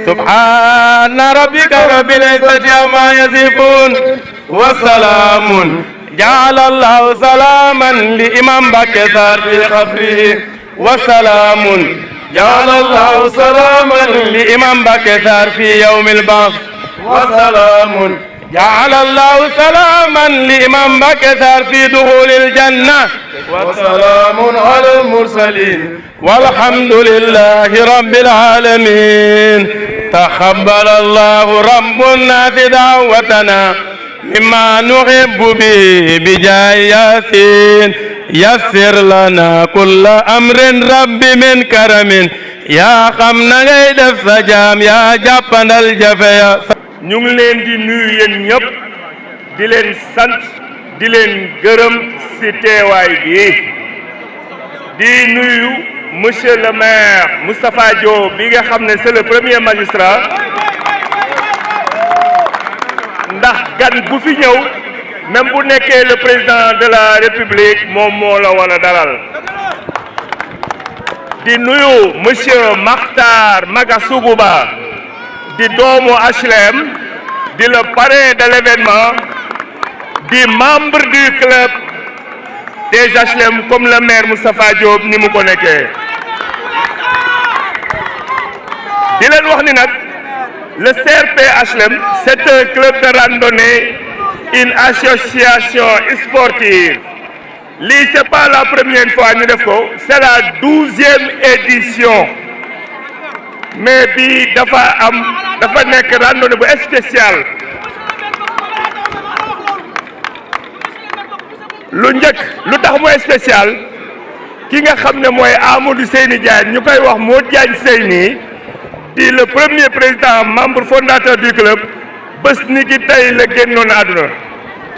سبحان ربك رب العزة عما يصفون وسلام جعل الله سلاما لإمام بكر في قبره وسلام جعل الله سلاما لإمام بكر في يوم البعث وسلام جعل الله سلاما لإمام بكر في دخول الجنة وسلام على المرسلين والحمد لله رب العالمين تقبل الله رب الناس دعوتنا مما نحب به بجاه ياسين يسر لنا كل أمر رب من كرم يا خمنا غيد السجام يا جبنا الجفيا ñu ngi leen di nuyu yéen ñëpp di leen sant di leen gërëm ci teewaay bi di nuyu monsieur le maire Moustapha Diop bi nga xam ne c'est le premier magistrat ndax gan bu fi ñëw même bu nekkee le président de la république moom moo la wala dalal di nuyu monsieur Makhtar Magasuguba di doomu HLM di le parrain de l'événement di membre du club des HLM comme le maire Moustapha Diop ni mu ko nekkee di leen wax ni nag le CRP HLM c'est un club de randonnée une association sportive lii c'est pas la première fois ñu def ko c'est la 12e édition mais bi dafa nekk randonnée bu spécial lu njëkk lu tax mooy spécial ki nga xam ne mooy Amadou Seyni Diagne ñu koy wax Modou Diagne Seyni di le premier président membre fondateur du club bés ni ki tey la génnoon àdduna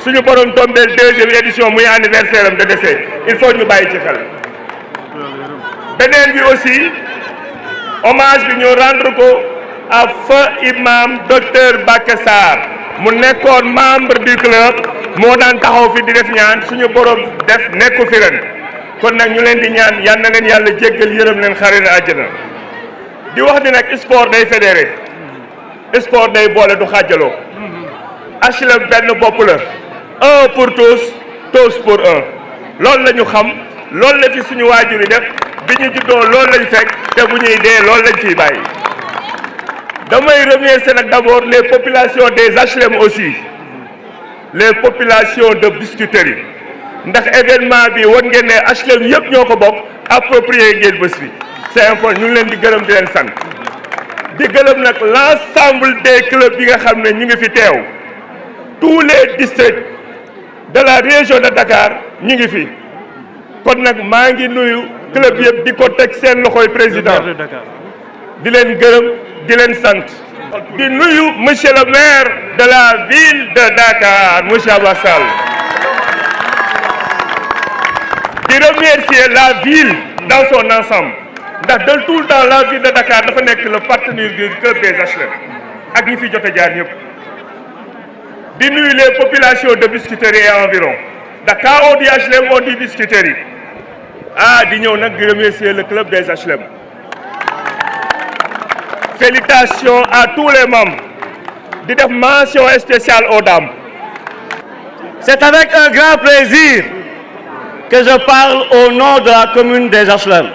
suñu borom tombeel 2e édition muy anniversaire am de décès il faut ñu bàyyi ci xel beneen bi aussi hommage bi ñu rendre ko à feu imam docteur Bakke Sarr mu nekkoon membre du club moo daan taxaw fi di def ñaan suñu borom def nekku fi ren kon nag ñu leen di ñaan yal na leen yàlla jéggal yërëm leen xare na àjjana di wax ni nag sport day fédéré sport day boole du xaajaloo HLM benn bopp la un pour tous tous pour un loolu la ñu xam loolu la fi suñu waajur yi def bi ñu juddoo loolu lañ fekk te bu ñuy dee loolu lañ fiy bàyyi damay remercier nag d'abord les populations des HLM aussi les populations de Biscuiterie ndax événement bi won ngeen ne HLM yëpp ñoo ko bokk approprié ngeen bés bi c'est important ñu ngi leen di gërëm di leen sant di gërëm nag l'ensemble des clubs yi nga xam ne ñu ngi fi teew tous les districts de la région de Dakar ñu ngi fi kon nag maa ngi nuyu club yëpp di ko teg seen loxoy président di leen gërëm di leen sant di nuyu monsieur le maire de la ville de Dakar monsieur Abba Sall di remercier la ville dans son ensemble ndax de tout le temps la ville de Dakar dafa nekk le partenaire du club des HLM ak ñi fi jot a jaar ñëpp di nuyu les populations de Biscuiterie et environ Dakar on dit HLM on dit Biscuiterie di ñëw nag di remercier le club des HLM félicitations à tous les membres di def mention spéciale aux dames. C'est avec un grand plaisir que je parle au nom de la commune des HLM.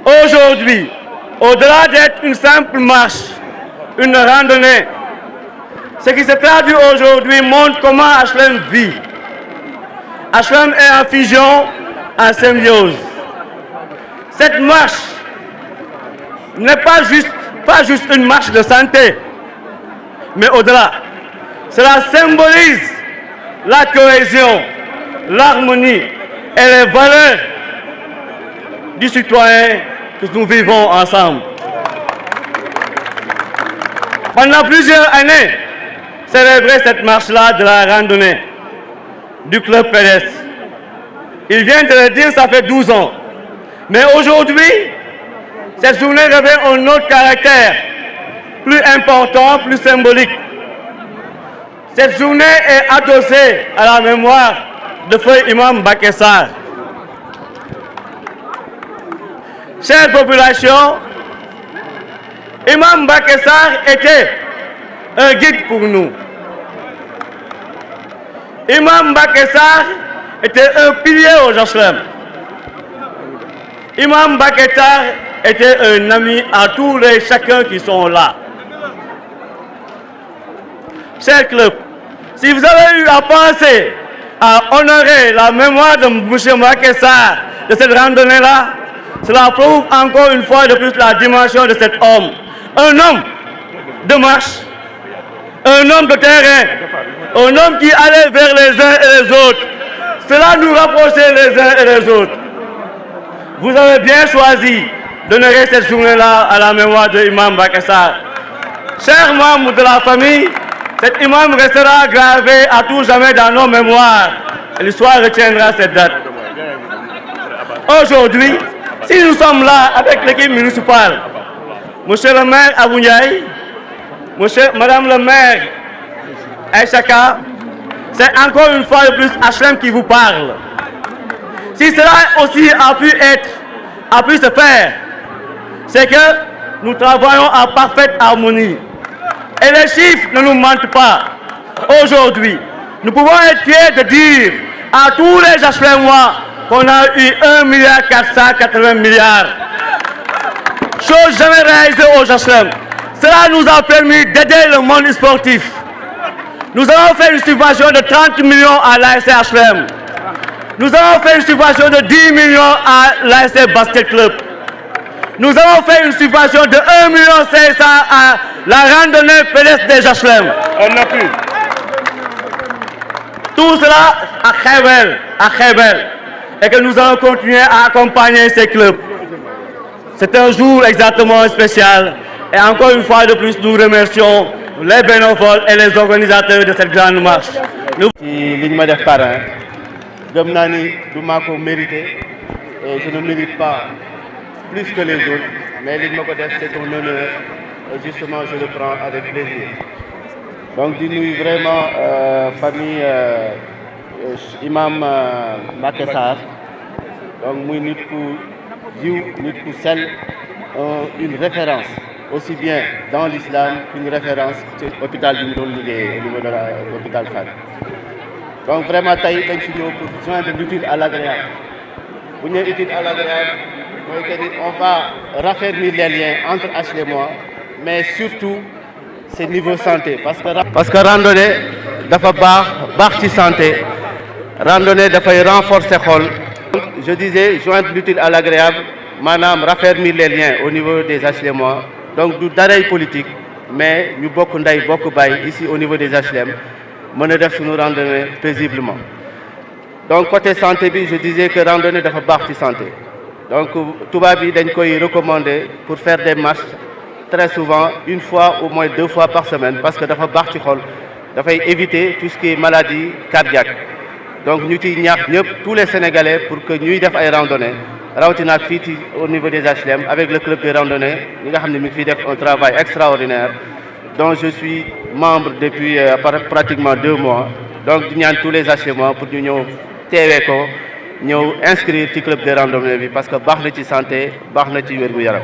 Aujourd'hui, au-delà d'être une simple marche, une randonnée, ce qui se traduit aujourd'hui montre comment HLM vit. HLM est en fusion, en symbiose. Cette marche n'est pas juste une marche de santé, mais au-delà. Cela symbolise la cohésion, l'harmonie et les valeurs du citoyen que nous vivons ensemble. Pendant plusieurs années, célébrer cette marche-là de la randonnée du club pédestre. Il vient de le dire, ça fait 12 ans. Mais aujourd'hui, cette journée revêt un autre caractère, plus important, plus symbolique. Cette journée est adossée à la mémoire de feu Imam Bakke Sarr. Chère population, Imam Mbacké Sarr était un guide pour nous. Imam Mbacké Sarr était un pilier aux HLM. Imam Mbacké Sarr était un ami à tous les chacun qui sont là. Chers clubs, si vous avez eu à penser à honorer la mémoire de M. Mbacké Sarr de cette randonnée-là, cela prouve encore une fois de plus la dimension de cet homme. Un homme de marche, un homme de terrain, un homme qui allait vers les uns et les autres. Cela nous rapprochait les uns et les autres. Vous avez bien choisi d'honorer cette journée-là à la mémoire de Imam Mbacké Sarr. Chers membres de la famille, cet imam restera gravé à tout jamais dans nos mémoires. L'histoire retiendra cette date. Aujourd'hui, si nous sommes là avec l'équipe municipale, Monsieur le maire Abou Ndiaye, Madame le maire Aïchaka, c'est encore une fois de plus HLM qui vous parle. Si cela aussi a pu se faire, c'est que nous travaillons en parfaite harmonie. Et les chiffres ne nous mentent pas. Aujourd'hui, nous pouvons être fiers de dire à tous les HLMois qu'on a eu 1,480 milliards. Chose jamais réalisée aux HLM. Cela nous a permis d'aider le monde sportif. Nous avons fait une subvention de 30 millions à l'ASC HLM. Nous avons fait une subvention de 10 millions à l'ASC Basket Club. Nous avons fait une subvention de 1,5 million à la randonnée pédestre des HLM. On n'a plus. Tout cela à Khaybel. Et que nous allons continuer à accompagner ces clubs. C'est un jour exactement spécial. Et encore une fois de plus, nous remercions les bénévoles et les organisateurs de cette grande marche. ci liñ ma def parrain gëm naa ni du maa ko mérité et je ne mérite pas plus que les autres mais liñ ma ko def c'est un honneur et justement je le prends avec plaisir. Donc di nuyu vraiment famille imam Mbacké Sarr donc muy nit ku yiw nit ku sell une référence aussi bien dans l'islam qu'une référence ci hôpital bi mu doon liggéey au niveau de l'hôpital Fann. Donc vraiment tey dañ fi ñëw pour joindre l'utile à l'agréable bu ñu nee utile à l'agréable mooy que ni on va raffermir les liens entre HLMois mais surtout c'est niveau santé parce que randonnée dafa baax ci santé randonnée dafay renforcer xol. Je disais joindre l'utile à l'agréable maanaam raffermir les liens au niveau des HLMois donc du daray politique mais ñu bokk ndey bokk baay ici au niveau des HLM mën a def suñu randonnée paisiblement. Donc côté santé bi je disais que randonnée dafa baax ci santé donc tubaab yi dañ koy recommander pour faire des marches très souvent une fois au moins 2 fois par semaine parce que dafa baax ci xol dafay éviter tout ce qui est maladie cardiaque. Donc ñu ciy ñaax ñëpp tous les Sénégalais pour que ñuy def ay randonnées rawatina ak fii ci au niveau des HLM avec le club de randonnée ñi nga xam ne mi ngi fiy def un travail extraordinaire dont je suis membre depuis pratiquement 2 mois. Donc di ñaan tous les HLMois pour ñu ñëw teewee ko ñëw inscrire ci club de randonnée bi parce que baax na ci santé baax na ci wér-gu-yaram.